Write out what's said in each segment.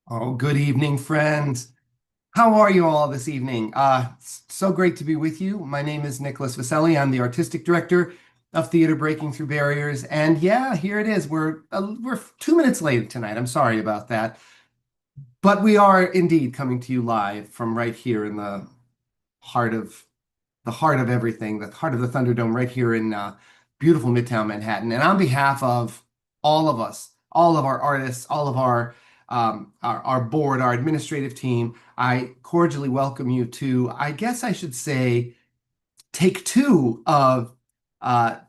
Oh, good evening, friends. How are you all this evening? It's so great to be with you. My name is Nicholas Vaselli. I'm the artistic director of Theater Breaking Through Barriers. And yeah, here it is. We're 2 minutes late tonight. I'm sorry about that. But we are indeed coming to you live from right here in heart of the heart of everything, the heart of the Thunderdome, right here in beautiful Midtown Manhattan. And on behalf of all of us, all of our artists, all of our board, our administrative team, I cordially welcome you to, I guess I should say, take two of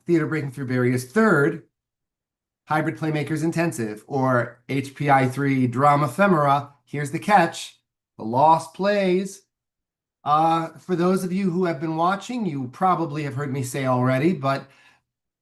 Theater Breaking Through Barriers' third Hybrid Playmakers Intensive, or HPI 3 Dramaphemera. Here's the catch: the Lost Plays. For those of you who have been watching, you probably have heard me say already, but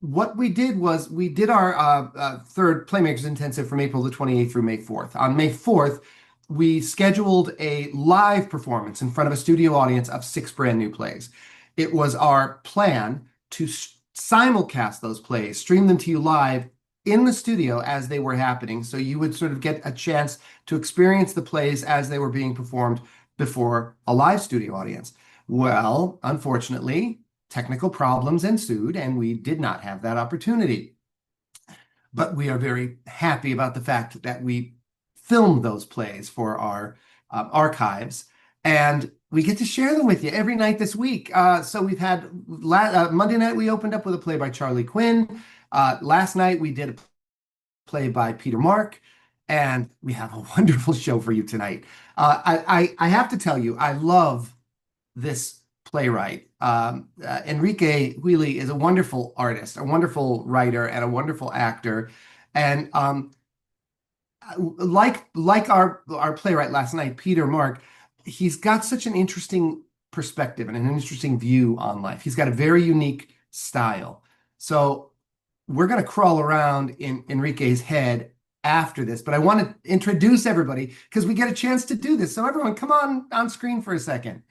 what we did was we did our third Playmakers Intensive from April the 28th through May 4th. On May 4th, we scheduled a live performance in front of a studio audience of 6 brand new plays. It was our plan to simulcast those plays, stream them to you live in the studio as they were happening, so you would sort of get a chance to experience the plays as they were being performed before a live studio audience. Well, unfortunately, technical problems ensued, and we did not have that opportunity. But we are very happy about the fact that we filmed those plays for our archives, and we get to share them with you every night this week. So we've had Monday night, we opened up with a play by Charlie Quinn. Last night, we did a play by Peter Mark, and we have a wonderful show for you tonight. I have to tell you, I love this playwright. Enrique Huili is a wonderful artist, a wonderful writer, and a wonderful actor. And like our playwright last night, Peter Mark, he's got such an interesting perspective and an interesting view on life. He's got a very unique style. So we're going to crawl around in Enrique's head after this, but I want to introduce everybody because we get a chance to do this. So everyone, come on screen for a second.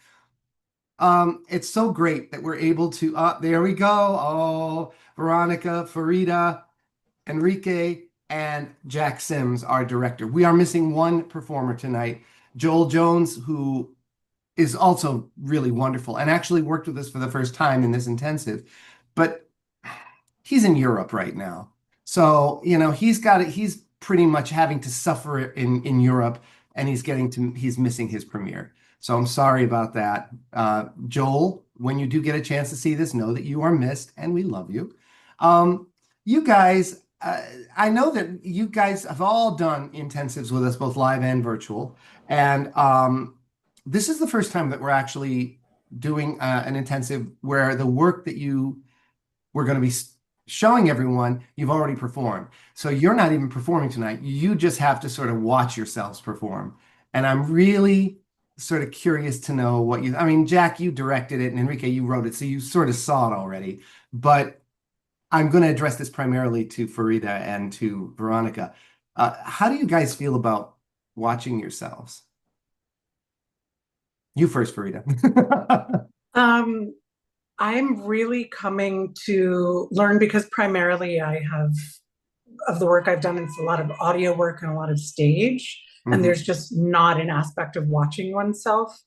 It's so great that we're able to, there we go. Oh, Veronica, Fareeda, Enrique, and Jack Sims, our director. We are missing one performer tonight, Joel Jones, who is also really wonderful and actually worked with us for the first time in this intensive, but he's in Europe right now. So, he's pretty much having to suffer in Europe, and he's missing his premiere. So I'm sorry about that. Joel, when you do get a chance to see this, know that you are missed and we love you. You guys, I know that you guys have all done intensives with us, both live and virtual. And this is the first time that we're actually doing an intensive where the work that you were going to be showing everyone, you've already performed. So you're not even performing tonight. You just have to sort of watch yourselves perform. And I'm really sort of curious to know I mean, Jack, you directed it, and Enrique, you wrote it, so you sort of saw it already. But I'm going to address this primarily to Fareeda and to Veronica. How do you guys feel about watching yourselves? You first, Fareeda. Um, I'm really coming to learn because primarily I have of the work I've done, it's a lot of audio work and a lot of stage. And Mhm, there's just not an aspect of watching oneself.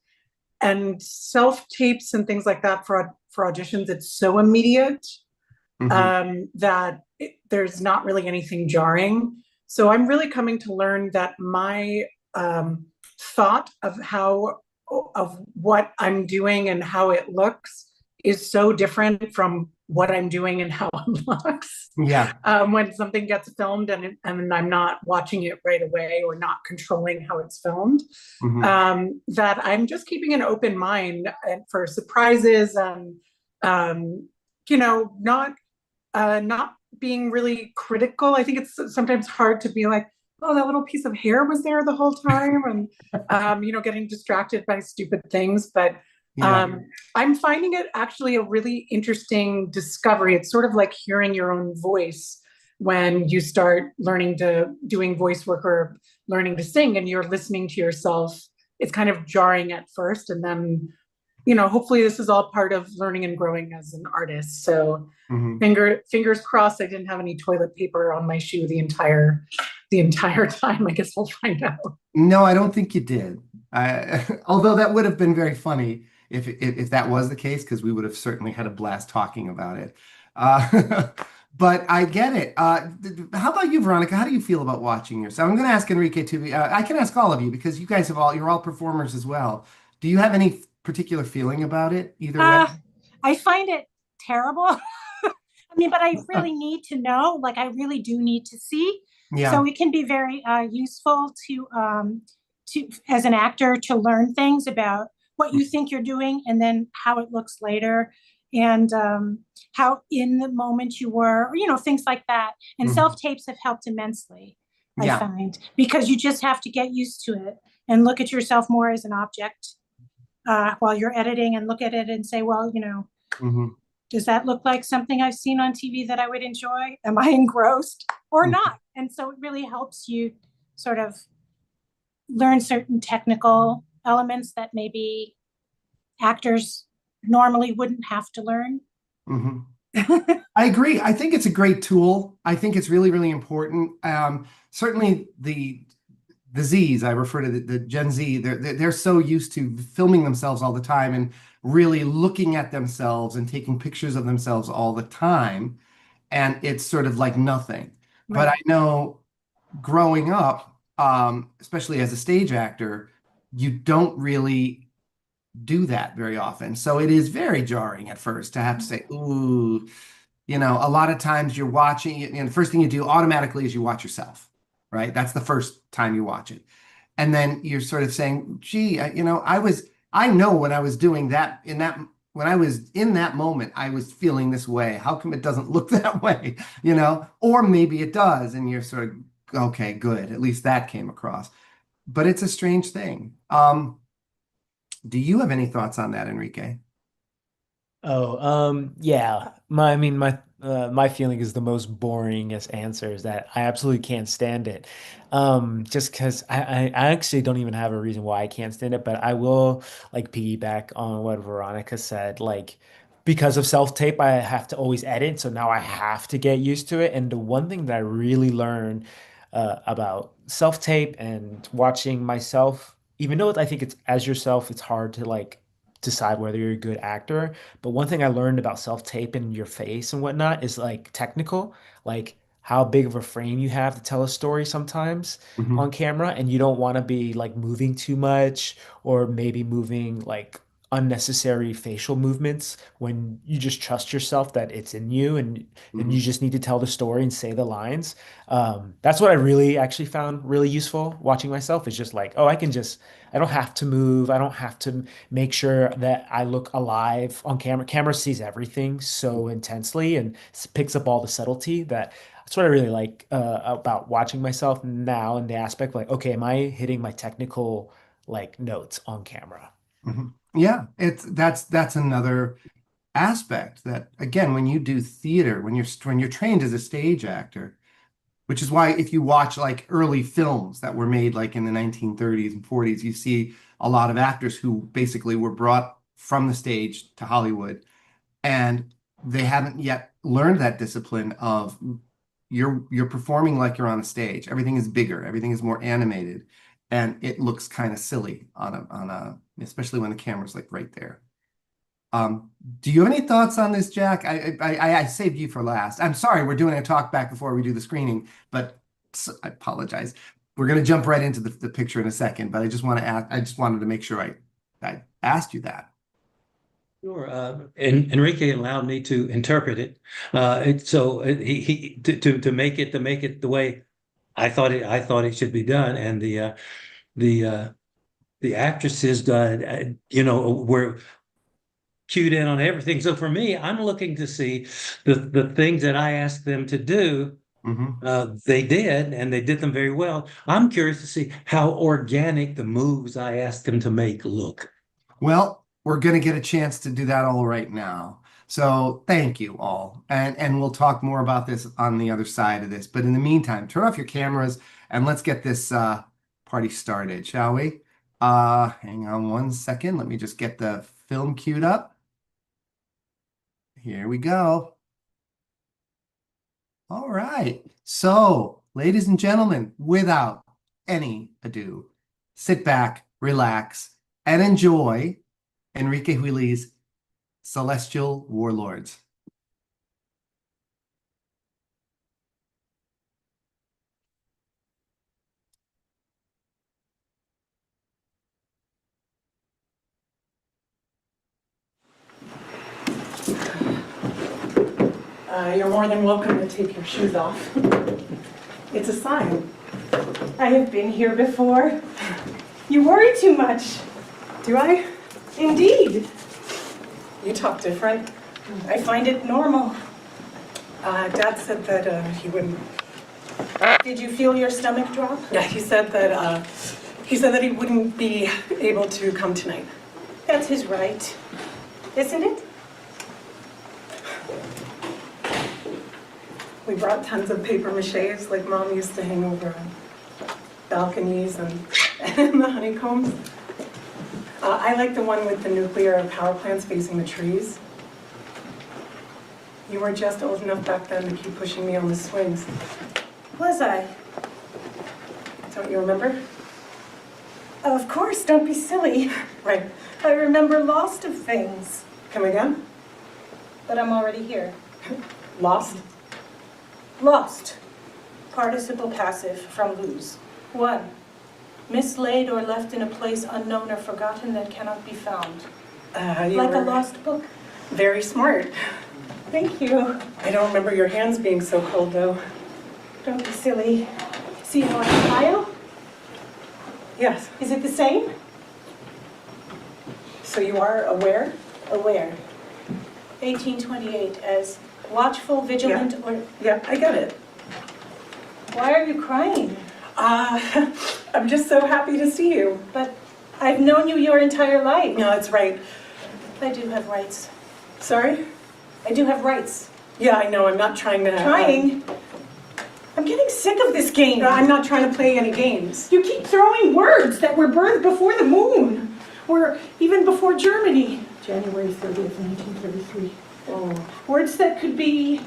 And self tapes and things like that for auditions, it's so immediate mhm. that there's not really anything jarring. So I'm really coming to learn that my thought of what I'm doing and how it looks is so different from what I'm doing and how it looks. Yeah. When something gets filmed and I'm not watching it right away or not controlling how it's filmed, Mhm. that I'm just keeping an open mind for surprises and not not being really critical. I think it's sometimes hard to be like, oh, that little piece of hair was there the whole time, and getting distracted by stupid things. But Yeah. um, I'm finding it actually a really interesting discovery. It's sort of like hearing your own voice when you start learning to doing voice work or learning to sing, and you're listening to yourself. It's kind of jarring at first, and then hopefully this is all part of learning and growing as an artist. So Mhm. fingers crossed I didn't have any toilet paper on my shoe the entire the entire time. I guess we'll find out. No, I don't think you did. Although that would have been very funny if that was the case, because we would have certainly had a blast talking about it. But I get it. How about you, Veronica? How do you feel about watching yourself? I'm going to ask Enrique too. I can ask all of you because you guys you're all performers as well. Do you have any particular feeling about it either way? I find it terrible. I mean, but I really need to know, like, I really do need to see. So Yeah. it can be very useful to, as an actor, to learn things about what you think you're doing and then how it looks later and how in the moment you were, or, things like that. And Mhm. self-tapes have helped immensely, I Yeah. find, because you just have to get used to it and look at yourself more as an object while you're editing and look at it and say, well, Mhm. does that look like something I've seen on TV that I would enjoy? Am I engrossed or Mhm. not? And so it really helps you sort of learn certain technical elements that maybe actors normally wouldn't have to learn. Mhm. I agree. I think it's a great tool. I think it's really, really important. Certainly the Zs, I refer to the Gen Z, they're so used to filming themselves all the time and really looking at themselves and taking pictures of themselves all the time. And it's sort of like nothing. But I Right. know growing up, especially as a stage actor, you don't really do that very often. So it is very jarring at first to have to say, ooh, a lot of times you're watching, the first thing you do automatically is you watch yourself, right? That's the first time you watch it. And then you're sort of saying, gee, I know when I was doing that, when I was in that moment, I was feeling this way. How come it doesn't look that way? Or maybe it does. And you're sort of, okay, good. At least that came across. But it's a strange thing. Do you have any thoughts on that, Enrique? Oh, yeah. My feeling is the most boringest answer is that I absolutely can't stand it. Just because I actually don't even have a reason why I can't stand it, but I will like piggyback on what Veronica said. Like, because of self-tape, I have to always edit, so now I have to get used to it. And the one thing that I really learned about self-tape and watching myself, even though I think it's as yourself, it's hard to like decide whether you're a good actor. But one thing I learned about self-tape and your face and whatnot is like technical, like how big of a frame you have to tell a story sometimes Hmm. on camera, and you don't want to be like moving too much or maybe moving like unnecessary facial movements when you just trust yourself that it's in you and Hmm. you just need to tell the story and say the lines. That's what I really actually found really useful watching myself is just like, oh, I don't have to move. I don't have to make sure that I look alive on camera. Camera sees everything so intensely and picks up all the subtlety that that's what I really like about watching myself now in the aspect like, okay, am I hitting my technical like notes on camera? Hmm. Yeah, that's another aspect that again, when you do theater, when you're trained as a stage actor, which is why if you watch like early films that were made like in the 1930s and 40s, you see a lot of actors who basically were brought from the stage to Hollywood and they haven't yet learned that discipline of you're performing like you're on a stage. Everything is bigger, everything is more animated, and it looks kind of silly on a especially when the camera's like right there. Um, do you have any thoughts on this, Jack? I saved you for last. I'm sorry, we're doing a talk back before we do the screening, but I apologize. We're going to jump right into the picture in a second, but I just want to ask, I just wanted to make sure I asked you that. Sure. And Enrique allowed me to interpret it. He to make it the way I thought it should be done, and the uh, the actresses were cued in on everything. So for me, I'm looking to see the things that I asked them to do. Hmm. They did, and they did them very well. I'm curious to see how organic the moves I asked them to make look. Well, we're going to get a chance to do that all right now. So thank you all. And we'll talk more about this on the other side of this. But in the meantime, turn off your cameras and let's get this party started, shall we? Hang on one second. Let me just get the film queued up. Here we go. All right. So ladies and gentlemen, without any ado, sit back, relax, and enjoy Enrique Huili's Celestial Warlords. You're more than welcome to take your shoes off. It's a sign. I have been here before. You worry too much. Do I? Indeed. You talk different. I find it normal. Dad said that he wouldn't. Did you feel your stomach drop? Yeah, he said that he wouldn't be able to come tonight. That's his right, isn't it? We brought tons of paper maches like Mom used to hang over balconies and the honeycombs. I like the one with the nuclear power plants facing the trees. You were just old enough back then to keep pushing me on the swings. Was I? Don't you remember? Of course, don't be silly. Right. I remember lost of things, Come again? but I'm already here. Lost? Lost. Participle passive from lose. 1. Mislaid or left in a place unknown or forgotten that cannot be found. You Like a were lost book. very smart. Thank you. I don't remember your hands being so cold, though. Don't be silly. See how I smile? Yes. Is it the same? So you are aware? Aware. 1828 as watchful, vigilant, or... Yeah, I get it. Why are you crying? I'm just so happy to see you. But I've known you your entire life. No, that's right. I do have rights. Sorry? I do have rights. Yeah, I know. I'm not trying to... Trying? I'm getting sick of this game. I'm not trying to play any games. You keep throwing words that were birthed before the moon, or even before Germany. January 30th, 1933. Oh. Words that could be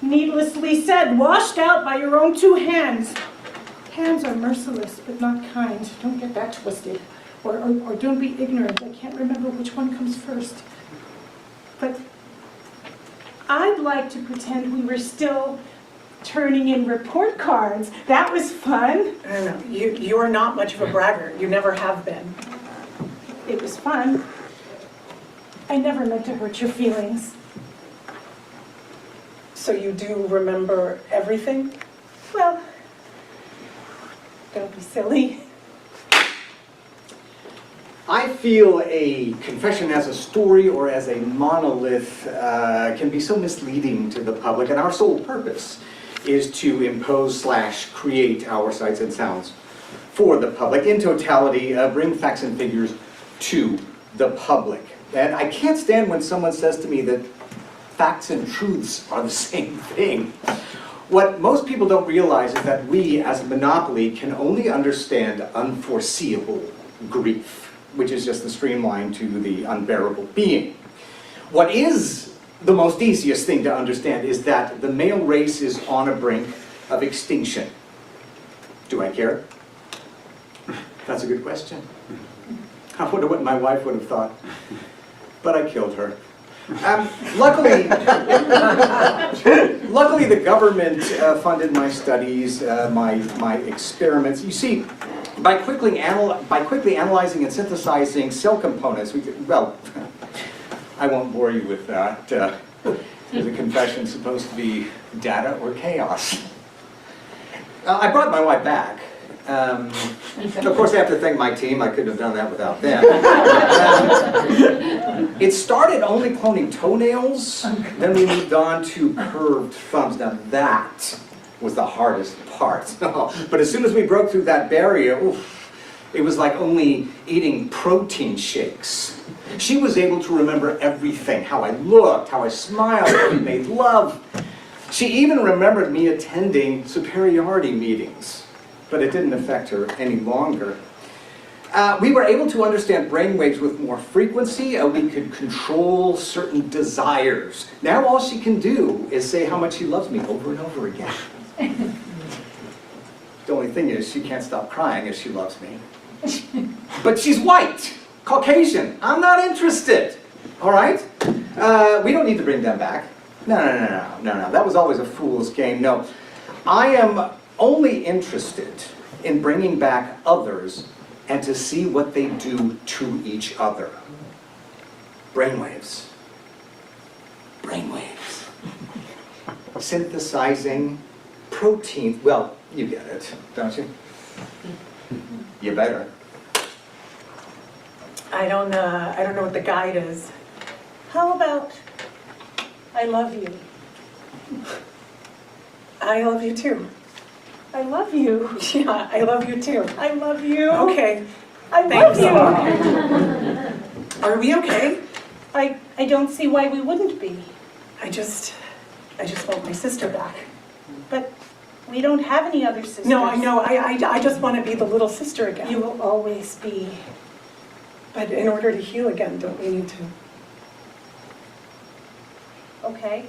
needlessly said, washed out by your own 2 hands. Hands are merciless, but not kind. Don't get that twisted. Or don't be ignorant. I can't remember which one comes first. But I'd like to pretend we were still turning in report cards. That was fun. I don't know. You are not much of a braggart. You never have been. It was fun. I never meant to hurt your feelings. So you do remember everything? Well, don't be silly. I feel a confession as a story or as a monolith can be so misleading to the public, and our sole purpose is to impose/create our sights and sounds for the public. In totality, bring facts and figures to the public. And I can't stand when someone says to me that facts and truths are the same thing. What most people don't realize is that we, as a monopoly, can only understand unforeseeable grief, which is just the streamline to the unbearable being. What is the most easiest thing to understand is that the male race is on a brink of extinction. Do I care? That's a good question. I wonder what my wife would have thought. But I killed her. Luckily, the government funded my studies, my experiments. You see, by quickly analyzing and synthesizing cell components, well, I won't bore you with that. The confession's supposed to be data or chaos. I brought my wife back. Of course, I have to thank my team. I couldn't have done that without them. It started only cloning toenails, then we moved on to curved thumbs. Now that was the hardest part. But as soon as we broke through that barrier, oof, it was like only eating protein shakes. She was able to remember everything, how I looked, how I smiled, how we made love. She even remembered me attending superiority meetings, but it didn't affect her any longer. We were able to understand brainwaves with more frequency. We could control certain desires. Now all she can do is say how much she loves me over and over again. only thing is she can't stop crying as she loves me. But she's white, Caucasian. I'm not interested. All right? We don't need to bring them back. No. That was always a fool's game. No, I am only interested in bringing back others and to see what they do to each other. Brainwaves. Brainwaves. Synthesizing protein. Well, you get it, don't you? You better. I don't know what the guide is. How about, I love you? I love you too. I love you. Yeah, I love you too. I love you. Okay. I love Thanks. you. Are we okay? I don't see why we wouldn't be, I just want my sister back. but we don't have any other sisters. No, I know. I just want to be the little sister again. You will always be. But in order to heal again, don't we need to? Okay.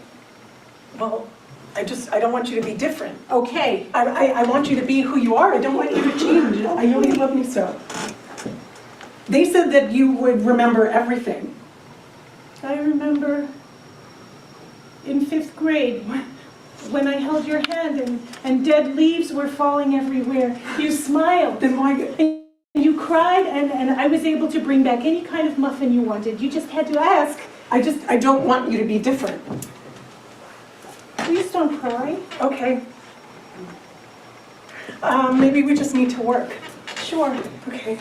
Well, I don't want you to be different. Okay. I want you to be who you are. I don't want you to change. I know you love me so. They said that you would remember everything. I remember in 5th grade when I held your hand and dead leaves were falling everywhere. You smiled. Then why? And you cried and I was able to bring back any kind of muffin you wanted. You just had to ask. I don't want you to be different. Please don't cry. Okay. Maybe we just need to work. Sure. Okay.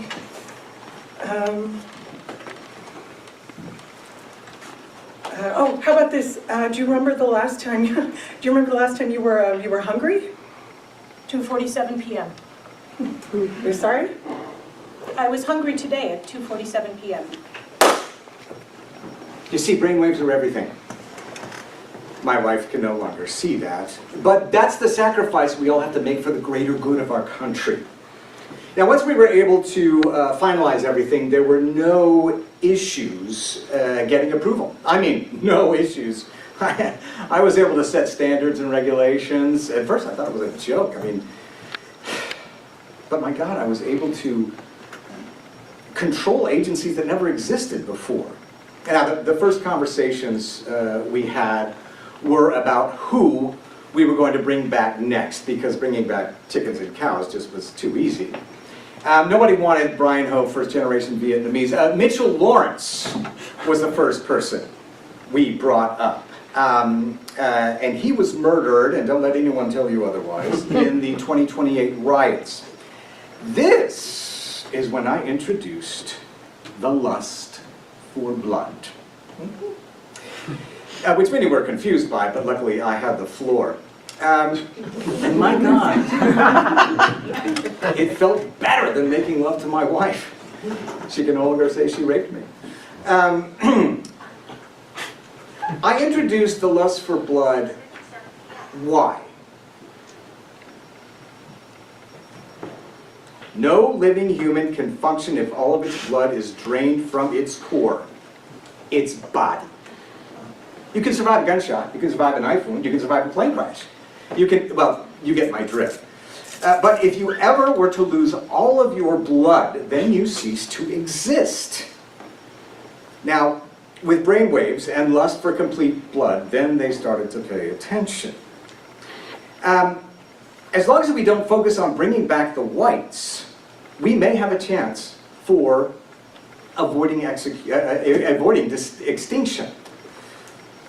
Oh, how about this? Do you remember the last time? Do you remember the last time you were hungry? 2:47 p.m. You're sorry? I was hungry today at 2:47 p.m. You see, brainwaves are everything. My wife can no longer see that, but that's the sacrifice we all have to make for the greater good of our country. Now, once we were able to finalize everything, there were no issues getting approval. I mean, no issues. I was able to set standards and regulations. At first, I thought it was a joke. I mean, but my God, I was able to control agencies that never existed before. Now, the first conversations we had were about who we were going to bring back next, because bringing back chickens and cows just was too easy. Nobody wanted Brian Ho, first-generation Vietnamese. Mitchell Lawrence was the first person we brought up. And he was murdered, and don't let anyone tell you otherwise, in the 2028 riots. This is when I introduced the lust for blood. Which many were confused by, but luckily I had the floor. And my God, it felt better than making love to my wife. She can no longer say she raped me. I introduced the lust for blood. Why? No living human can function if all of its blood is drained from its core, its body. You can survive a gunshot, you can survive a knife wound, you can survive a plane crash. You can, well, you get my drift. But if you ever were to lose all of your blood, then you cease to exist. Now, with brainwaves and lust for complete blood, then they started to pay attention. As long as we don't focus on bringing back the whites, we may have a chance for avoiding extinction.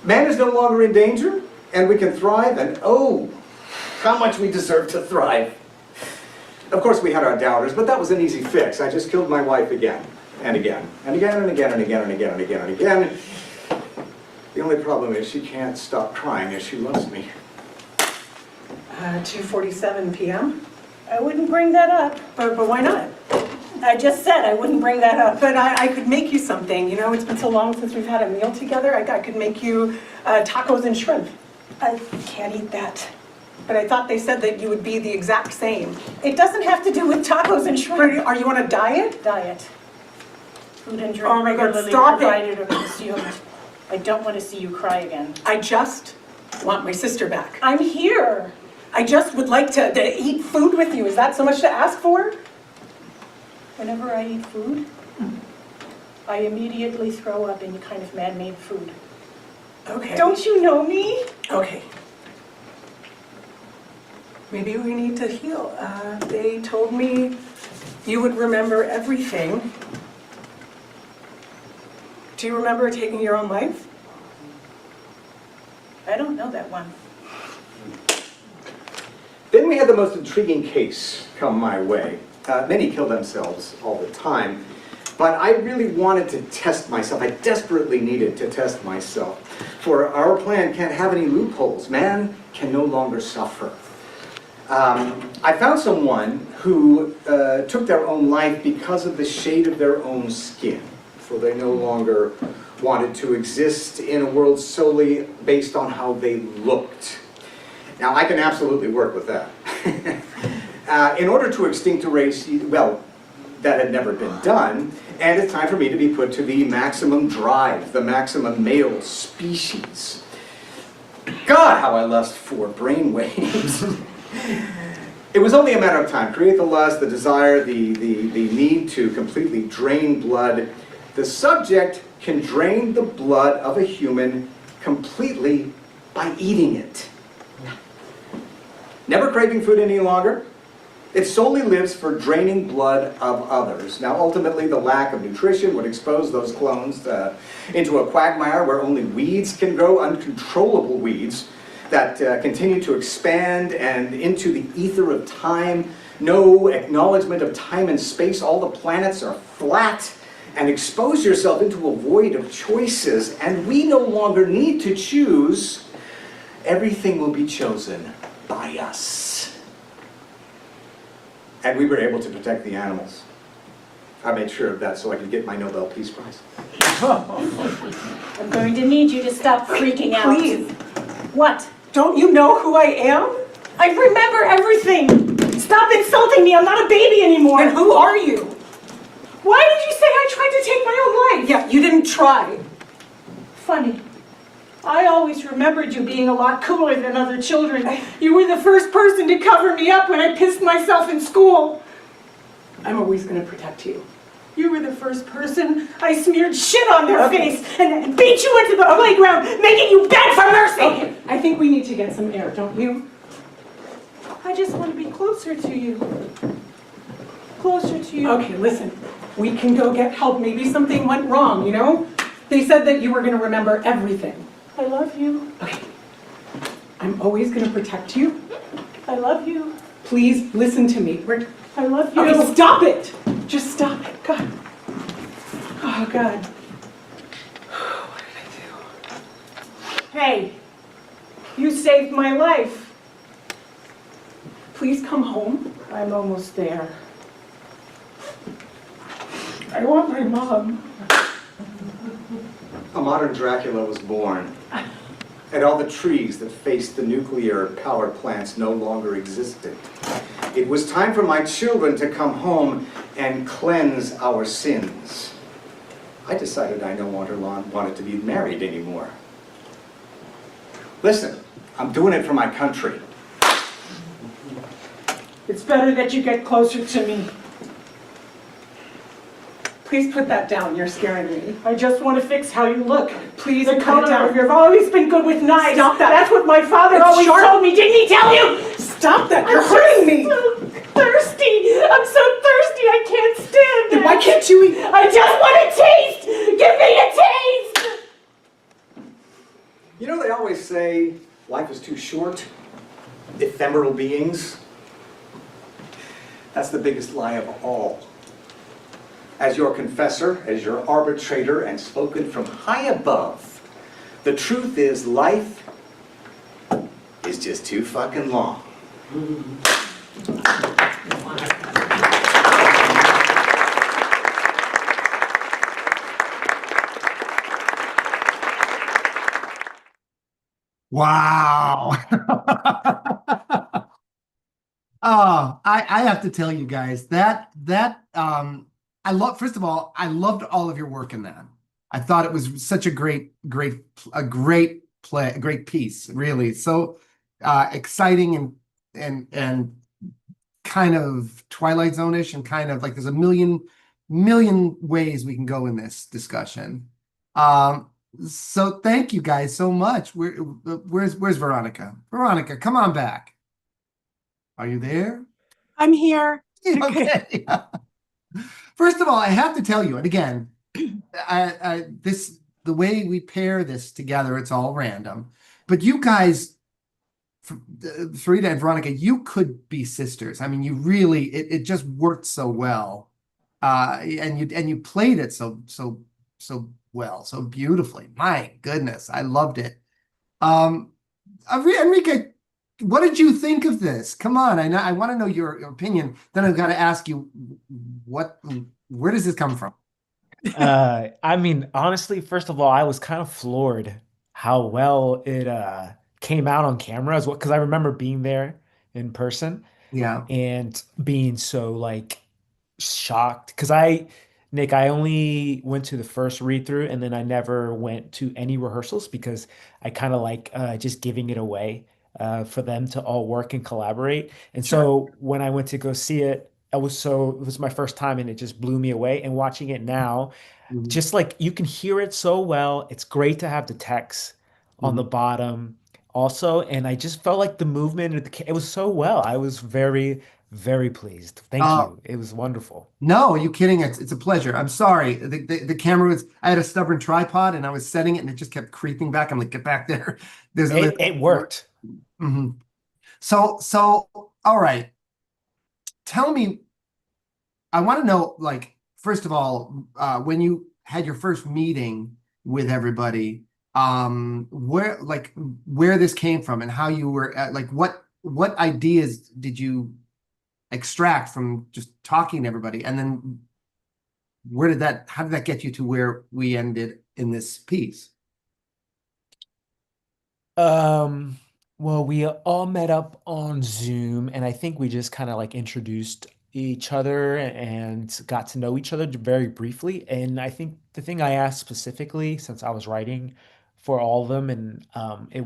Man is no longer in danger, and we can thrive, and oh, how much we deserve to thrive. Of course, we had our doubters, but that was an easy fix. I just killed my wife again, and again, and again, and again, and again, and again, and again, and again. The only problem is she can't stop crying as she loves me. 2:47 p.m. I wouldn't bring that up. But why not? I just said I wouldn't bring that up. But I could make you something. You know, it's been so long since we've had a meal together. I could make you tacos and shrimp. I can't eat that. But I thought they said that you would be the exact same. It doesn't have to do with tacos and shrimp. Are you on a diet? Diet. Food and drink Oh my God, regularly stop it. provided or consumed. I don't want to see you cry again. I just want my sister back. I'm here. I just would like to eat food with you. Is that so much to ask for? Whenever I eat food, I immediately throw up any kind of man-made food. Okay. Don't you know me? Okay. Maybe we need to heal. They told me you would remember everything. Do you remember taking your own life? I don't know that one. Then we had the most intriguing case come my way. Many kill themselves all the time, but I really wanted to test myself. I desperately needed to test myself. For our plan can't have any loopholes. Man can no longer suffer. I found someone who took their own life because of the shade of their own skin. So they no longer wanted to exist in a world solely based on how they looked. Now, I can absolutely work with that. In order to extinct a race, well, that had never been done, and it's time for me to be put to the maximum drive, the maximum male species. God, how I lust for brainwaves. It was only a matter of time. Create the lust, the desire, the need to completely drain blood. The subject can drain the blood of a human completely by eating it. Never craving food any longer. It solely lives for draining blood of others. Now, ultimately, the lack of nutrition would expose those clones into a quagmire where only weeds can grow, uncontrollable weeds that continue to expand and into the ether of time. No acknowledgement of time and space. All the planets are flat. And expose yourself into a void of choices. And we no longer need to choose. Everything will be chosen by us. And we were able to protect the animals. I made sure of that so I could get my Nobel Peace Prize. I'm going to need you to stop freaking out. Please. What? Don't you know who I am? I remember everything. Stop insulting me. I'm not a baby anymore. And who are you? Why did you say I tried to take my own life? Yeah, you didn't try. Funny. I always remembered you being a lot cooler than other children. You were the first person to cover me up when I pissed myself in school. I'm always going to protect you. You were the first person I smeared shit on their face and beat you into the playground, making you beg for mercy. Okay, I think we need to get some air, don't you? I just want to be closer to you. Closer to you. Okay, listen. We can go get help. Maybe something went wrong, you know? They said that you were going to remember everything. I love you. Okay. I'm always going to protect you. I love you. Please listen to me. I love you. Okay, stop it. Just stop it. God. Oh, God. What did I do? Hey, you saved my life. Please come home. I'm almost there. I want my mom. A modern Dracula was born. And all the trees that faced the nuclear power plants no longer existed. It was time for my children to come home and cleanse our sins. I decided I no longer wanted to be married anymore. Listen, I'm doing it for my country. It's better that you get closer to me. Please put that down. You're scaring me. I just want to fix how you look. Please The put it color down. of you've always been good with knives. Stop that. That's what my father It's always sharp. told me. Didn't he tell you? Stop that. You're I'm hurting me. so thirsty. I'm so thirsty. I can't stand Then it. why can't you eat? I just want a taste. Give me a taste. You know, they always say life is too short, ephemeral beings. That's the biggest lie of all. As your confessor, as your arbitrator, and spoken from high above, the truth is life is just too fucking long. Wow. Oh, I have to tell you guys that I love, first of all, I loved all of your work in that. I thought it was such a great play, a great piece, really. So exciting and and kind of Twilight Zone-ish, and kind of like there's a million ways we can go in this discussion. So thank you guys so much. Where's Veronica? Veronica, come on back. Are you there? I'm here. Okay. First of all, I have to tell you, and again, the way we pair this together, it's all random. But you guys, Fareeda and Veronica, you could be sisters. I mean, you really, it just worked so well. And you played it so well, so beautifully. My goodness, I loved it. Enrique, what did you think of this? Come on, I want to know your opinion. Then I've got to ask you, where does this come from? I mean, honestly, first of all, I was kind of floored how well it came out on camera as well, because I remember being there in person Yeah. and being so like shocked. Nick, I only went to the first read through and then I never went to any rehearsals because I kind of like just giving it away for them to all work and collaborate. And Sure. so when I went to go see it, it was my first time and it just blew me away. And watching it now, Mhm. just like you can hear it so well. It's great to have the text on the Mhm. bottom also. And I just felt like the movement, it was so well. I was very, very pleased. Thank Uh, you. It was wonderful. no, are you kidding? It's a pleasure. I'm sorry. The camera was, I had a stubborn tripod and I was setting it and it just kept creeping back. I'm like, get back there. There's a It worked. Mhm. So, all right. Tell me, I want to know, like, first of all, when you had your first meeting with everybody, where this came from and how you were like, what ideas did you extract from just talking to everybody? And then how did that get you to where we ended in this piece? Um, well, we all met up on Zoom, and I think we just kind of like introduced each other and got to know each other very briefly. And I think the thing I asked specifically, since I was writing for all of them, and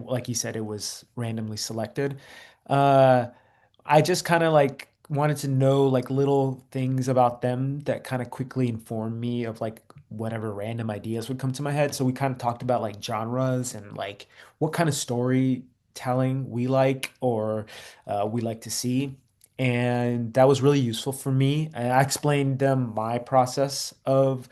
like you said, it was randomly selected. Uh, I just kind of like wanted to know like little things about them that kind of quickly informed me of like whatever random ideas would come to my head. So we kind of talked about like genres and like what kind of storytelling we like or we like to see. And that was really useful for me. And I explained them my process of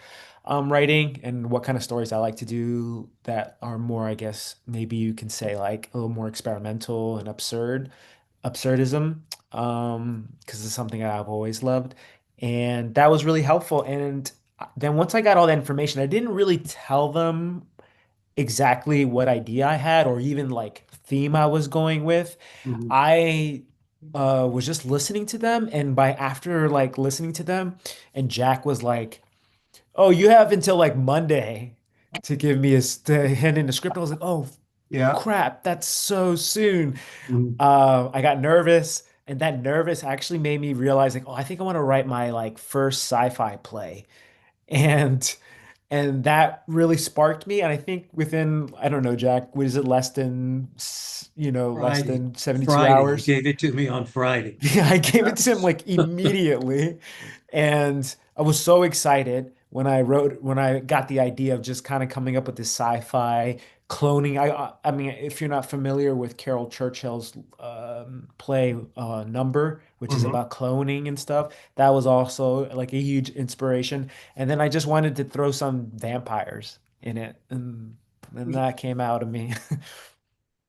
writing and what kind of stories I like to do that are more, I guess, maybe you can say like a little more experimental and absurdism, because it's something I've always loved. And that was really helpful. And then once I got all that information, I didn't really tell them exactly what idea I had or even like theme I was going with. Mhm. I was just listening to them, and by after like listening to them, and Jack was like, "Oh, you have until like Monday to give me to hand in the script." I was like, "Oh, Yeah. crap, that's so soon." Mhm. I got nervous, and that nervous actually made me realize like, oh, I think I want to write my like first sci-fi play. And that really sparked me. And I think within, I don't know, Jack, was it less than, less Friday, than 72 Friday, he hours? gave it to me on Friday. Yeah, I gave it to him like immediately. And I was so excited when I got the idea of just kind of coming up with this sci-fi cloning. I mean, if you're not familiar with Carol Churchill's play Number, which is Mhm. about cloning and stuff, that was also like a huge inspiration. And then I just wanted to throw some vampires in it, and that came out of me.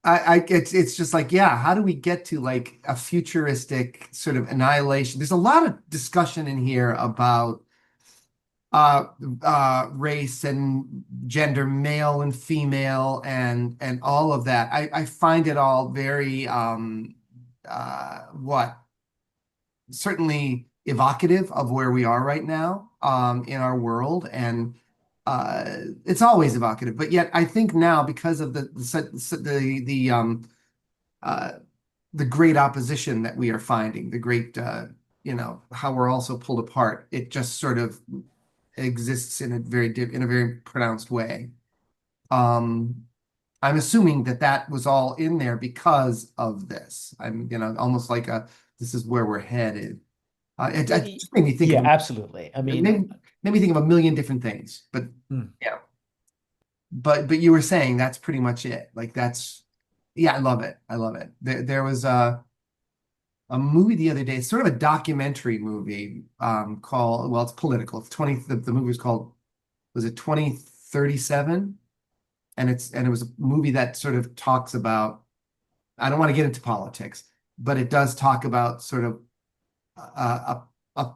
It's just like, yeah, how do we get to like a futuristic sort of annihilation? There's a lot of discussion in here about uh race and gender, male and female, and all of that. I find it all very what certainly evocative of where we are right now in our world, and it's always evocative, but yet I think now because of uh, the great opposition that we are finding, the great how we're also pulled apart, it just sort of exists in a very pronounced way. Um, I'm assuming that that was all in there because of this. I'm, almost like this is where we're headed. It just made me think Yeah, of, absolutely. I it mean, made me think of a million different things, but yeah. But you were saying that's pretty much it. Like yeah, I love it. I love it. There was a movie the other day. It's sort of a documentary movie called, well, it's political. It's the movie was called, was it 2037? And it was a movie that sort of talks about, I don't want to get into politics, but it does talk about sort of a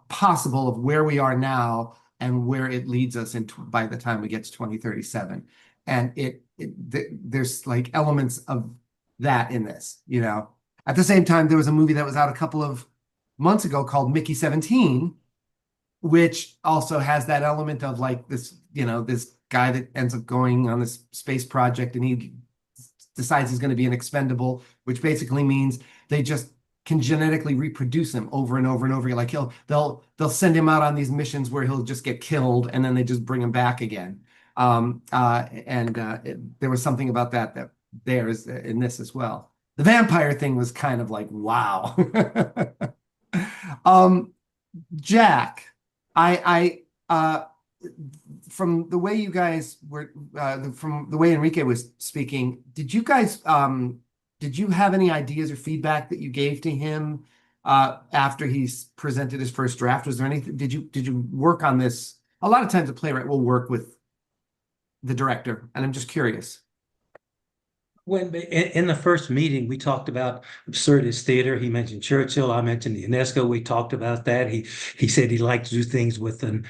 possible of where we are now and where it leads us by the time we get to 2037. And there's like elements of that in this, At the same time, there was a movie that was out a couple of months ago called Mickey 17, which also has that element of like this, this guy that ends up going on this space project and he decides he's going to be an expendable, which basically means they just can genetically reproduce him over and over and over again. Like they'll send him out on these missions where he'll just get killed and then they just bring him back again. There was something about that there is in this as well. The vampire thing was kind of like, wow. Jack, from the way you guys were, from the way Enrique was speaking, did you guys, did you have any ideas or feedback that you gave to him after he's presented his first draft? Was there anything, did you work on this? A lot of times a playwright will work with the director, and I'm just curious. When in the first meeting, we talked about absurdist theater. He mentioned Churchill. I mentioned UNESCO. We talked about that. He said he liked to do things with an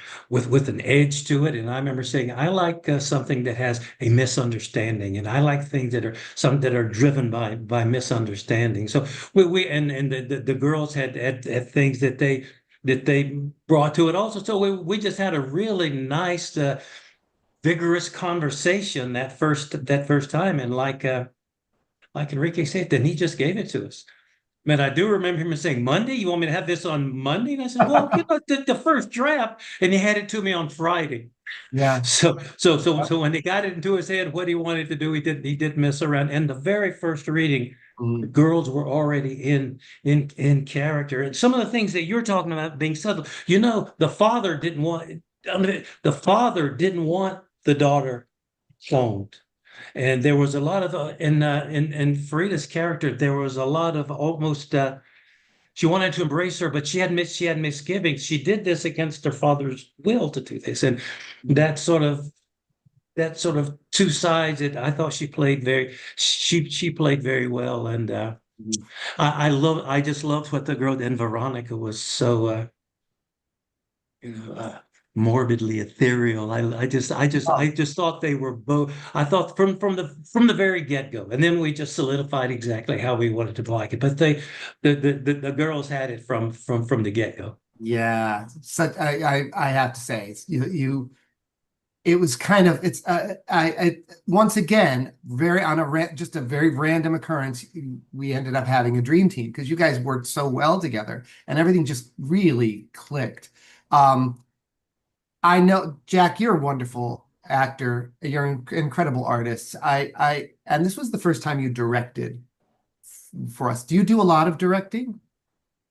edge to it. And I remember saying, I like something that has a misunderstanding, and I like things that are driven by misunderstanding. So and the girls had things that they brought to it also. So we just had a really nice. Vigorous conversation that first time, and like Enrique said, then he just gave it to us. Man, I do remember him saying, "Monday, you want me to have this on Monday?" And I said, "Well, the first draft," and he had it to me on Friday. Yeah. So when they got it into his head what he wanted to do, he didn't mess around. And the very first reading, the girls were already in character, and some of the things that you're talking about being subtle. The father didn't want. The daughter cloned. And there was a lot of in Fareeda's character, there was a lot of almost she wanted to embrace her, but she had misgivings. She did this against her father's will to do this, and that sort of two sides. I thought she played very well, and I just loved what the girl in Veronica was so morbidly ethereal. I just thought they were both. I thought from the very get-go, and then we just solidified exactly how we wanted to like it. But the girls had it from the get-go. Yeah, such I have to say, it's, it was kind of I once again just a very random occurrence. We ended up having a dream team because you guys worked so well together, and everything just really clicked. I know, Jack, you're a wonderful actor. You're an incredible artist. And this was the first time you directed for us. Do you do a lot of directing?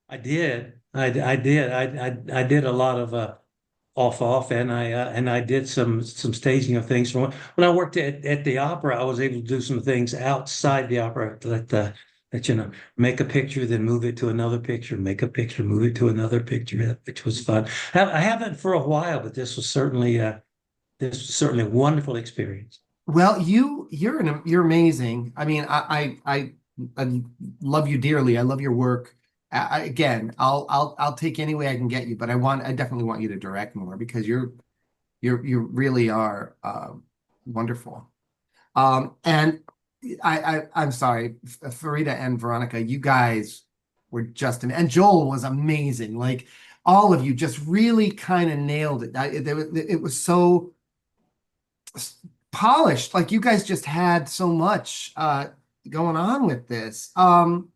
I did. I did. I did a lot of off, and I did some staging of things. When I worked at the opera, I was able to do some things outside the opera that make a picture, then move it to another picture, make a picture, move it to another picture, which was fun. I haven't for a while, but this was certainly a wonderful experience. Well, you're amazing. I mean, I love you dearly. I love your work. Again, I'll take any way I can get you, but I definitely want you to direct more because you really are wonderful. And I'm sorry, Fareeda and Veronica, you guys were and Joel was amazing. Like all of you just really kind of nailed it. It was so polished. Like you guys just had so much going on with this. And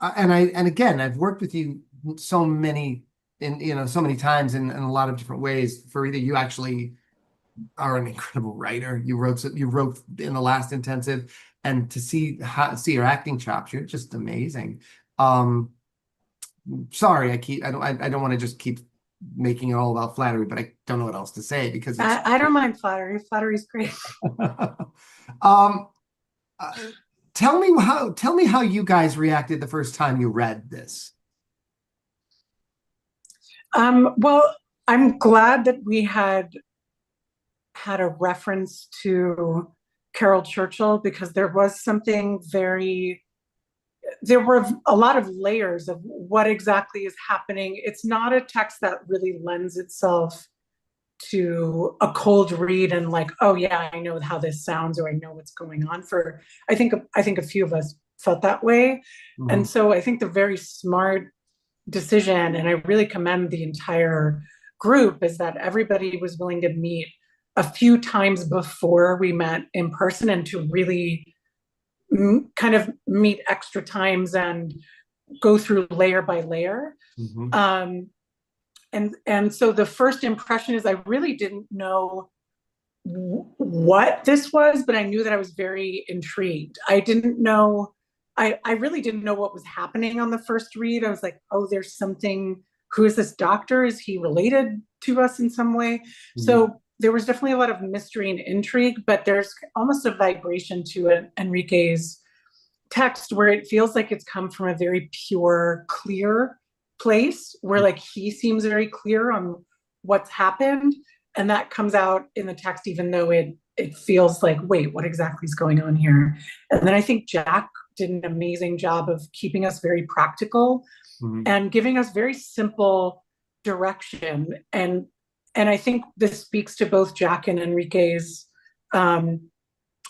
again, I've worked with you so many times in a lot of different ways. Fareeda, you actually are an incredible writer. You wrote in the last intensive, and to see your acting chops, you're just amazing. Sorry, I don't want to just keep making it all about flattery, but I don't know what else to say because it's I don't mind flattery. Flattery's great. um tell me how you guys reacted the first time you read this. Well, I'm glad that we had a reference to Carol Churchill, because there was something there were a lot of layers of what exactly is happening. It's not a text that really lends itself to a cold read and like, oh yeah, I know how this sounds, or I know what's going on. I think a few of us felt that way. Mhm. And so I think the very smart decision, and I really commend the entire group, is that everybody was willing to meet a few times before we met in person, and to really kind of meet extra times and go through layer by layer. Mhm. And so the first impression is I really didn't know what this was, but I knew that I was very intrigued. I didn't know, I really didn't know what was happening on the first read. I was like, oh, there's something, who is this doctor? Is he related to us in some way? So there was definitely a lot of mystery and intrigue, but there's almost a vibration to Enrique's text where it feels like it's come from a very pure, clear place, where like he seems very clear on what's happened, and that comes out in the text, even though it feels like, wait, what exactly is going on here? And then I think Jack did an amazing job of keeping us very practical and giving us very simple direction. And I think this speaks to both Jack and Enrique's, I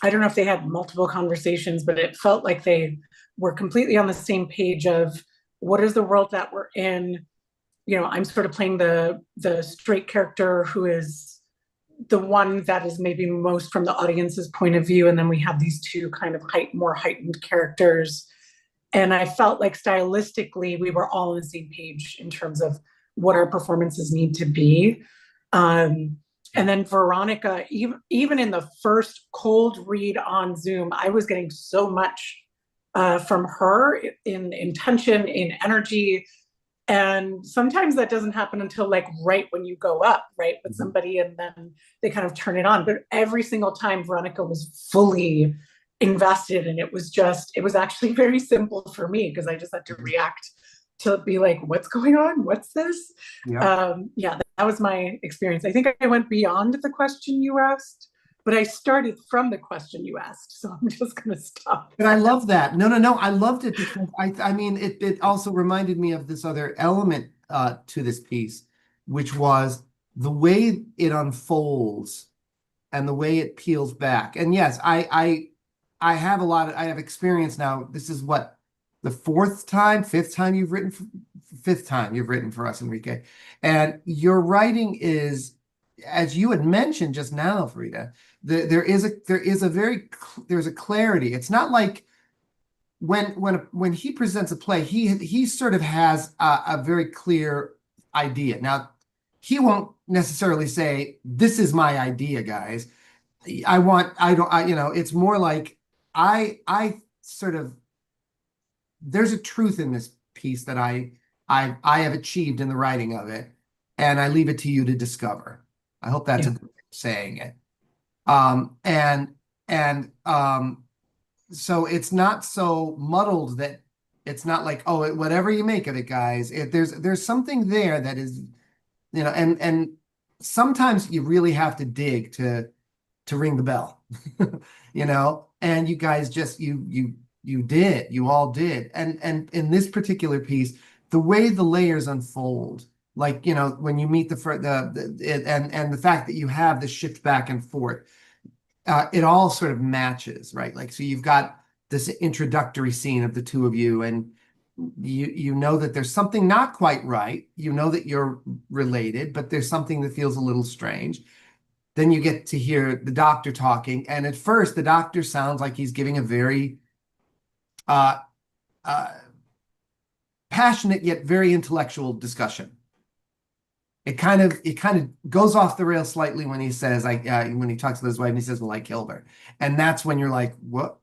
don't know if they had multiple conversations, but it felt like they were completely on the same page of what is the world that we're in. You know, I'm sort of playing the straight character who is the one that is maybe most from the audience's point of view. And then we have these two kind of more heightened characters. And I felt like stylistically, we were all on the same page in terms of what our performances need to be. And then Veronica, even in the first cold read on Zoom, I was getting so much from her in intention, in energy. And sometimes that doesn't happen until like right when you go up, right, with somebody, and then they kind of turn it on. But every single time Veronica was fully invested, and it was actually very simple for me, because I just had to react to be like, what's going on? What's this? Yeah. Yeah, that was my experience. I think I went beyond the question you asked, but I started from the question you asked. So I'm just going to stop. But I love that. No, I loved it because I mean, it also reminded me of this other element to this piece, which was the way it unfolds and the way it peels back. And yes, I have I have experience now. This is what, the fifth time you've written for us, Enrique. And your writing is, as you had mentioned just now, Fareeda, there's a clarity. It's not like when he presents a play, he sort of has a very clear idea. Now, he won't necessarily say, "This is my idea, guys. It's more like I sort of, there's a truth in this piece that I have achieved in the writing of it, and I leave it to you to discover." I hope that's a good way of saying it. So it's not so muddled that it's not like, oh, whatever you make of it, guys. There's something there that is, and sometimes you really have to dig to ring the bell, and you guys just you all did. And in this particular piece, the way the layers unfold, like, when you meet and the fact that you have the shift back and forth, it all sort of matches, right? Like, so you've got this introductory scene of the two of you, and you know that there's something not quite right. You know that you're related, but there's something that feels a little strange. Then you get to hear the doctor talking, and at first the doctor sounds like he's giving a very uh, passionate yet very intellectual discussion. it kind of goes off the rails slightly when he says, when he talks to his wife and he says, well, I killed her. And that's when you're like, what?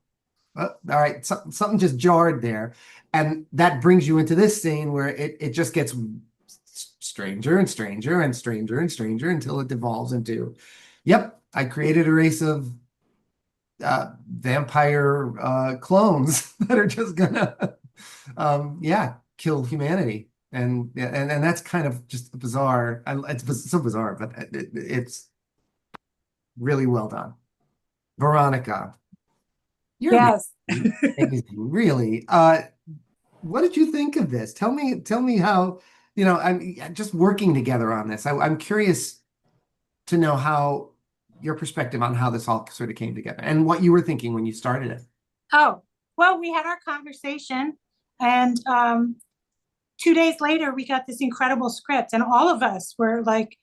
All right, something just jarred there. And that brings you into this scene where it just gets stranger and stranger and stranger and stranger until it devolves into, yep, I created a race of vampire clones that are just gonna yeah, kill humanity. And that's kind of just bizarre. It's so bizarre, but it's really well done. Veronica, you're Yes. amazing, really. What did you think of this? Tell me how, I'm just working together on this. I'm curious to know how your perspective on how this all sort of came together and what you were thinking when you started it. Oh, well, we had our conversation, and 2 days later, we got this incredible script, and all of us were like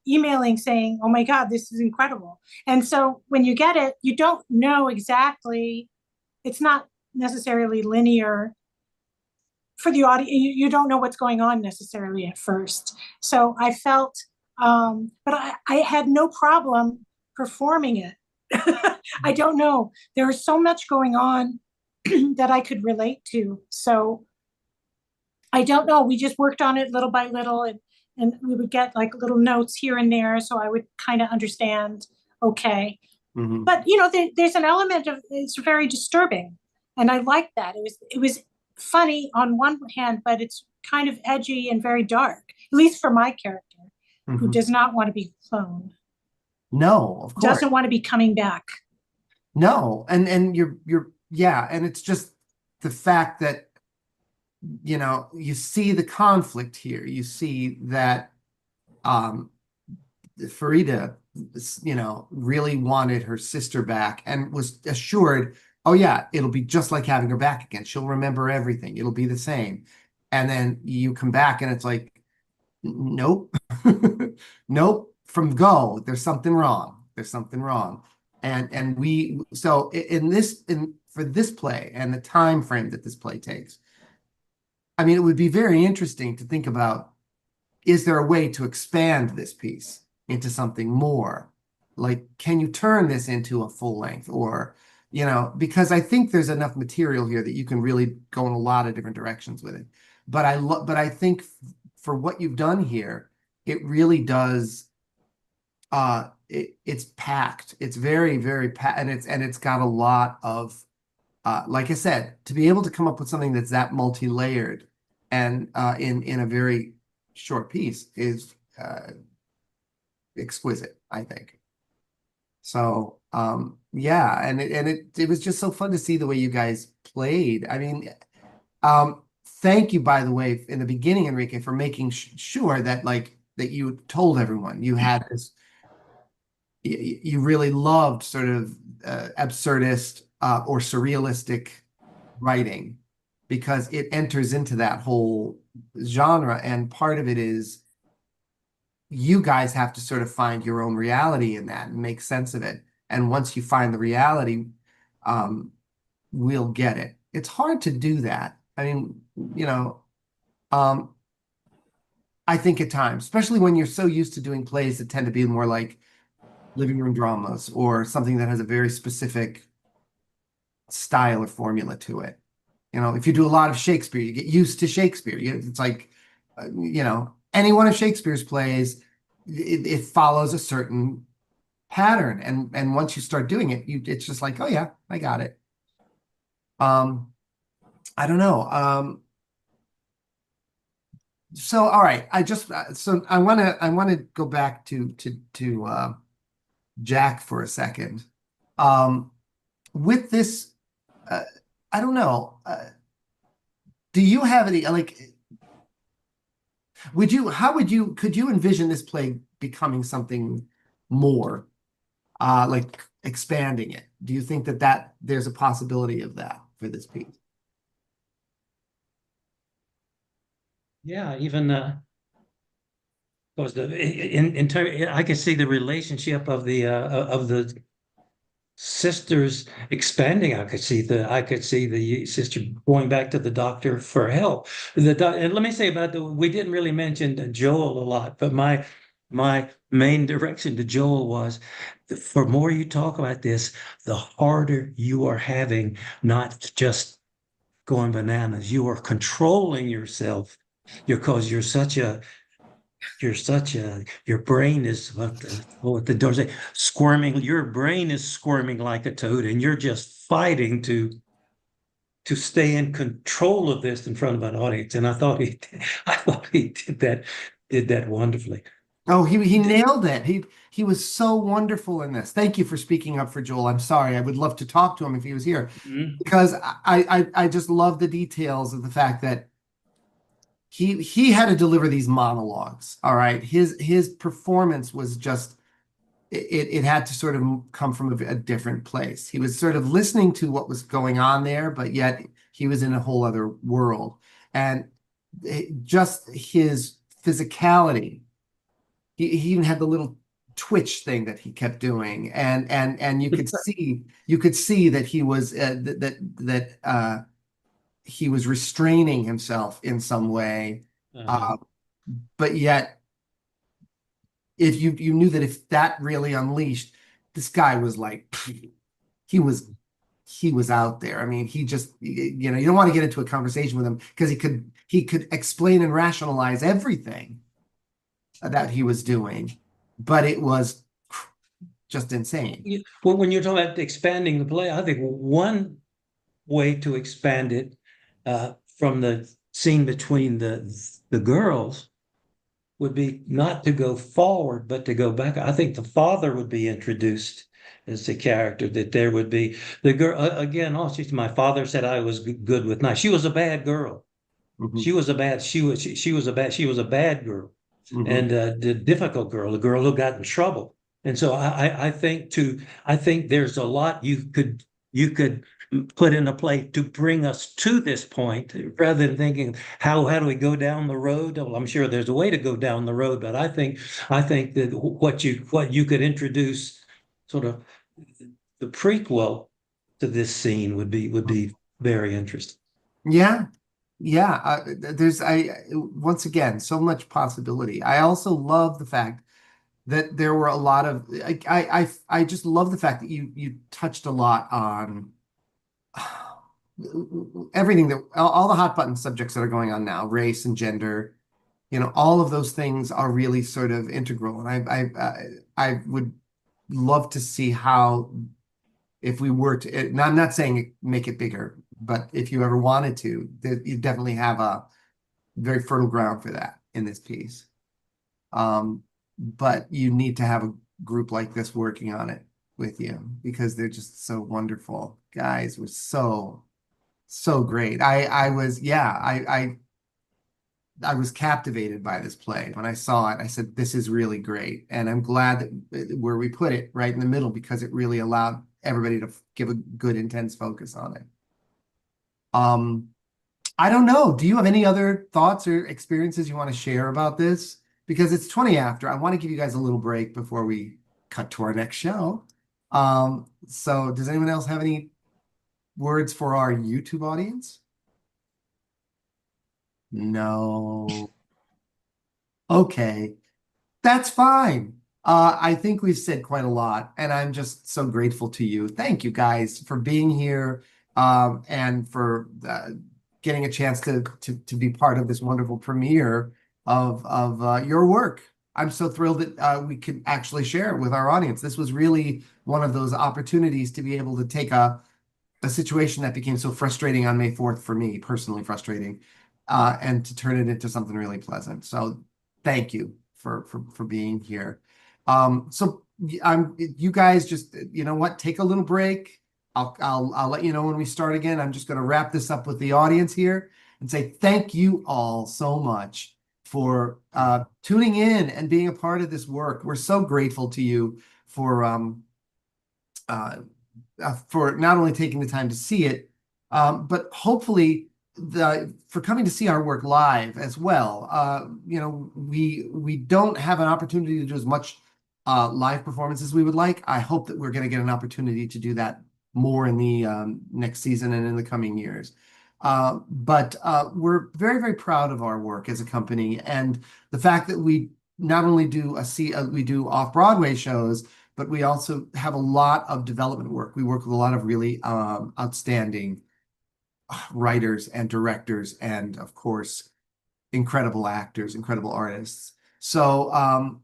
emailing saying, "Oh my God, this is incredible!" And so when you get it, you don't know exactly. It's not necessarily linear for the audience. You don't know what's going on necessarily at first. So I felt, but I had no problem performing it. I don't know. There was so much going on that I could relate to. So I don't know. We just worked on it little by little, and we would get like little notes here and there. So I would kind of understand, okay. Mhm. But there's an element of, it's very disturbing. And I like that. It was funny on one hand, but it's kind of edgy and very dark, at least for my character, who Mhm. does not want to be cloned, No, of course. doesn't want to be coming back. No, and you're yeah, and it's just the fact that you see the conflict here. You see that Fareeda, really wanted her sister back and was assured, oh yeah, it'll be just like having her back again. She'll remember everything. It'll be the same. And then you come back and it's like, nope, nope, from go, there's something wrong. There's something wrong. And so for this play and the time frame that this play takes, I mean, it would be very interesting to think about, is there a way to expand this piece into something more? Like, can you turn this into a full length or, because I think there's enough material here that you can really go in a lot of different directions with it. But I think for what you've done here, it really does, it's packed. It's very, very packed, and it's got a lot of, like I said, to be able to come up with something that's that multi-layered and in a very short piece is exquisite, I think. So yeah, and it was just so fun to see the way you guys played. I mean, thank you, by the way, in the beginning, Enrique, for making sure that that you told everyone you had this. You really loved sort of absurdist or surrealistic writing because it enters into that whole genre, and part of it is you guys have to sort of find your own reality in that and make sense of it. And once you find the reality, we'll get it. It's hard to do that. I mean, I think at times, especially when you're so used to doing plays that tend to be more like living room dramas or something that has a very specific style or formula to it. If you do a lot of Shakespeare, you get used to Shakespeare. It's like, any one of Shakespeare's plays, it follows a certain pattern. And once you start doing it, it's just like, oh yeah, I got it. I don't know. So all right, so I want to go back to Jack for a second. With this, I don't know. Do you have any could you envision this play becoming something more, like expanding it? Do you think that there's a possibility of that for this piece? Yeah, even because I can see the relationship of the sisters expanding. I could see the sister going back to the doctor for help. And let me say about we didn't really mention Joel a lot, but my main direction to Joel was, the more you talk about this, the harder you are having, not just going bananas. You are controlling yourself because your brain is what the doors say, squirming. Your brain is squirming like a toad, and you're just fighting to stay in control of this in front of an audience. And I thought he did that wonderfully. Oh, he nailed it. He was so wonderful in this. Thank you for speaking up for Joel. I'm sorry. I would love to talk to him if he was here, because I just love the details of the fact that he had to deliver these monologues. All right. His performance was just, it had to sort of come from a different place. He was sort of listening to what was going on there, but yet he was in a whole other world. And just his physicality, he even had the little twitch thing that he kept doing, and you could see that he was he was restraining himself in some way, but yet if you knew that if that really unleashed, this guy was like, he was out there. I mean, he just, you don't want to get into a conversation with him because he could explain and rationalize everything that he was doing, but it was just insane. Well, when you're talking about expanding the play, I think one way to expand it from the scene between the girls would be not to go forward, but to go back. I think the father would be introduced as the character, that there would be the girl again. Oh, my father said I was good with knives. She was a bad girl. Mhm. She was a bad girl. Mhm. And the difficult girl, the girl who got in trouble. And so I think there's a lot you could put in a play to bring us to this point, rather than thinking how do we go down the road. Well, I'm sure there's a way to go down the road, but I think that what you could introduce, sort of the prequel to this scene, would be very interesting. Yeah. There's once again so much possibility. I also love the fact that there were a lot of I just love the fact that you touched a lot on everything, that all the hot button subjects that are going on now, race and gender, all of those things are really sort of integral. And I would love to see how, if we were to, and I'm not saying make it bigger, but if you ever wanted to, you definitely have a very fertile ground for that in this piece. But you need to have a group like this working on it with you, because they're just so wonderful. Guys were so great. I was captivated by this play. When I saw it, I said, this is really great. And I'm glad that where we put it right in the middle, because it really allowed everybody to give a good, intense focus on it. I don't know. Do you have any other thoughts or experiences you want to share about this? Because it's 20 after. I want to give you guys a little break before we cut to our next show. So does anyone else have any words for our YouTube audience? No. Okay, that's fine. I think we've said quite a lot, and I'm just so grateful to you. Thank you guys for being here, and for getting a chance to be part of this wonderful premiere of your work. I'm so thrilled that we could actually share it with our audience. This was really one of those opportunities to be able to take a situation that became so frustrating on May 4th for me, personally frustrating, and to turn it into something really pleasant. So thank you for being here. So you guys just, you know what, take a little break. I'll let you know when we start again. I'm just going to wrap this up with the audience here and say thank you all so much for tuning in and being a part of this work. We're so grateful to you for not only taking the time to see it, but hopefully for coming to see our work live as well. You know, we don't have an opportunity to do as much live performances we would like. I hope that we're going to get an opportunity to do that more in the next season and in the coming years. But we're very, very proud of our work as a company, and the fact that we not only do we do off-Broadway shows, but we also have a lot of development work. We work with a lot of really outstanding writers and directors, and of course, incredible actors, incredible artists. So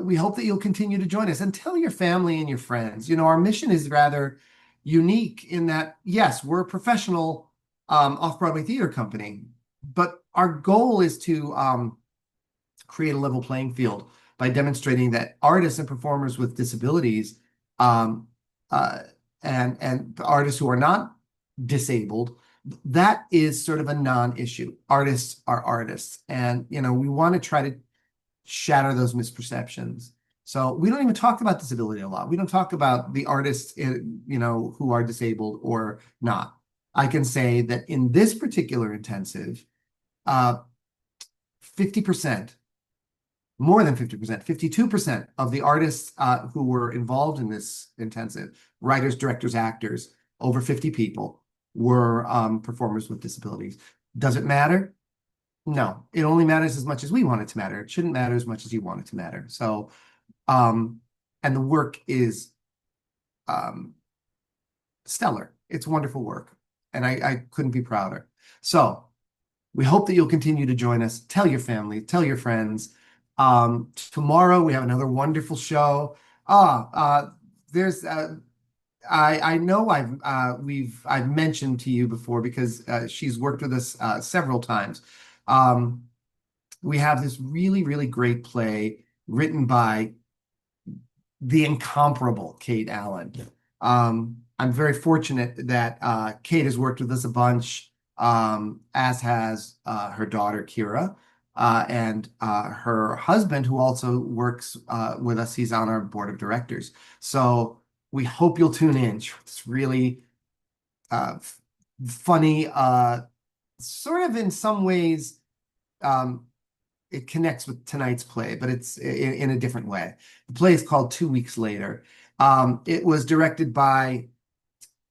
we hope that you'll continue to join us and tell your family and your friends. You know, our mission is rather unique in that, yes, we're a professional off-Broadway theater company, but our goal is to create a level playing field by demonstrating that artists and performers with disabilities and artists who are not disabled, that is sort of a non-issue. Artists are artists, and you know, we want to try to shatter those misperceptions. So we don't even talk about disability a lot. We don't talk about the artists, you know, who are disabled or not. I can say that in this particular intensive, 50%, more than 50%, 52% of the artists who were involved in this intensive, writers, directors, actors, over 50 people, were performers with disabilities. Does it matter? No, it only matters as much as we want it to matter. It shouldn't matter as much as you want it to matter. So, and the work is stellar. It's wonderful work, and I couldn't be prouder. So we hope that you'll continue to join us. Tell your family, tell your friends. Tomorrow we have another wonderful show. There's I know I've mentioned to you before, because she's worked with us several times. We have this really, really great play written by the incomparable Kate Allen. I'm very fortunate that Kate has worked with us a bunch, as has her daughter Kira, and her husband, who also works with us. He's on our board of directors. So we hope you'll tune in. It's really funny, sort of in some ways. It connects with tonight's play, but it's in a different way. The play is called 2 Weeks Later. It was directed by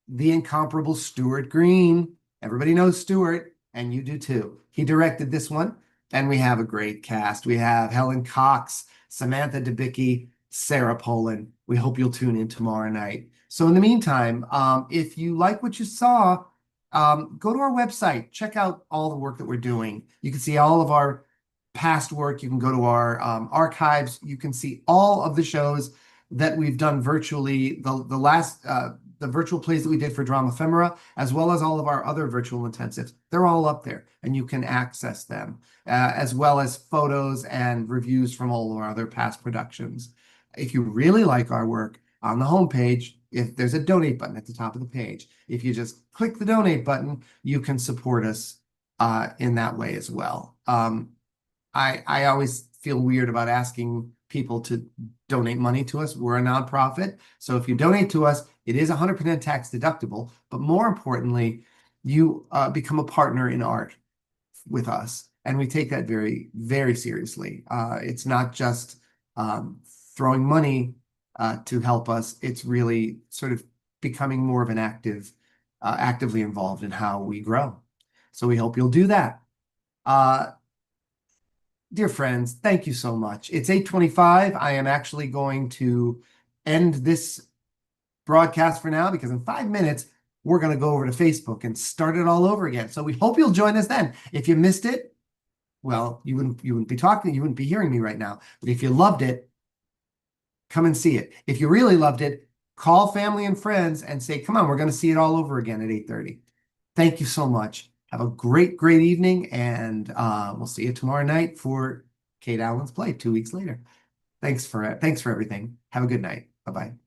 the incomparable Stuart Green. Everybody knows Stuart, and you do too. He directed this one, and we have a great cast. We have Helen Cox, Samantha Debicki, Sarah Poland. We hope you'll tune in tomorrow night. So in the meantime, if you like what you saw, go to our website, check out all the work that we're doing. You can see all of our past work. You can go to our archives. You can see all of the shows that we've done virtually, the virtual plays that we did for DRAMAPHEMERA, as well as all of our other virtual intensives. They're all up there, and you can access them, as well as photos and reviews from all of our other past productions. If you really like our work, on the homepage, if there's a donate button at the top of the page, if you just click the donate button, you can support us in that way as well. I always feel weird about asking people to donate money to us. We're a nonprofit, so if you donate to us, it is 100% tax deductible, but more importantly, you become a partner in art with us, and we take that very, very seriously. It's not just throwing money to help us. It's really sort of becoming more of an actively involved in how we grow. So we hope you'll do that. Dear friends, thank you so much. It's 8:25. I am actually going to end this broadcast for now, because in 5 minutes, we're going to go over to Facebook and start it all over again. So we hope you'll join us then. If you missed it, well, you wouldn't be talking, you wouldn't be hearing me right now. But if you loved it, come and see it. If you really loved it, call family and friends and say, come on, we're going to see it all over again at 8:30. Thank you so much. Have a great, great evening, and we'll see you tomorrow night for Kate Allen's play 2 weeks later. Thanks for everything. Have a good night. Bye-bye.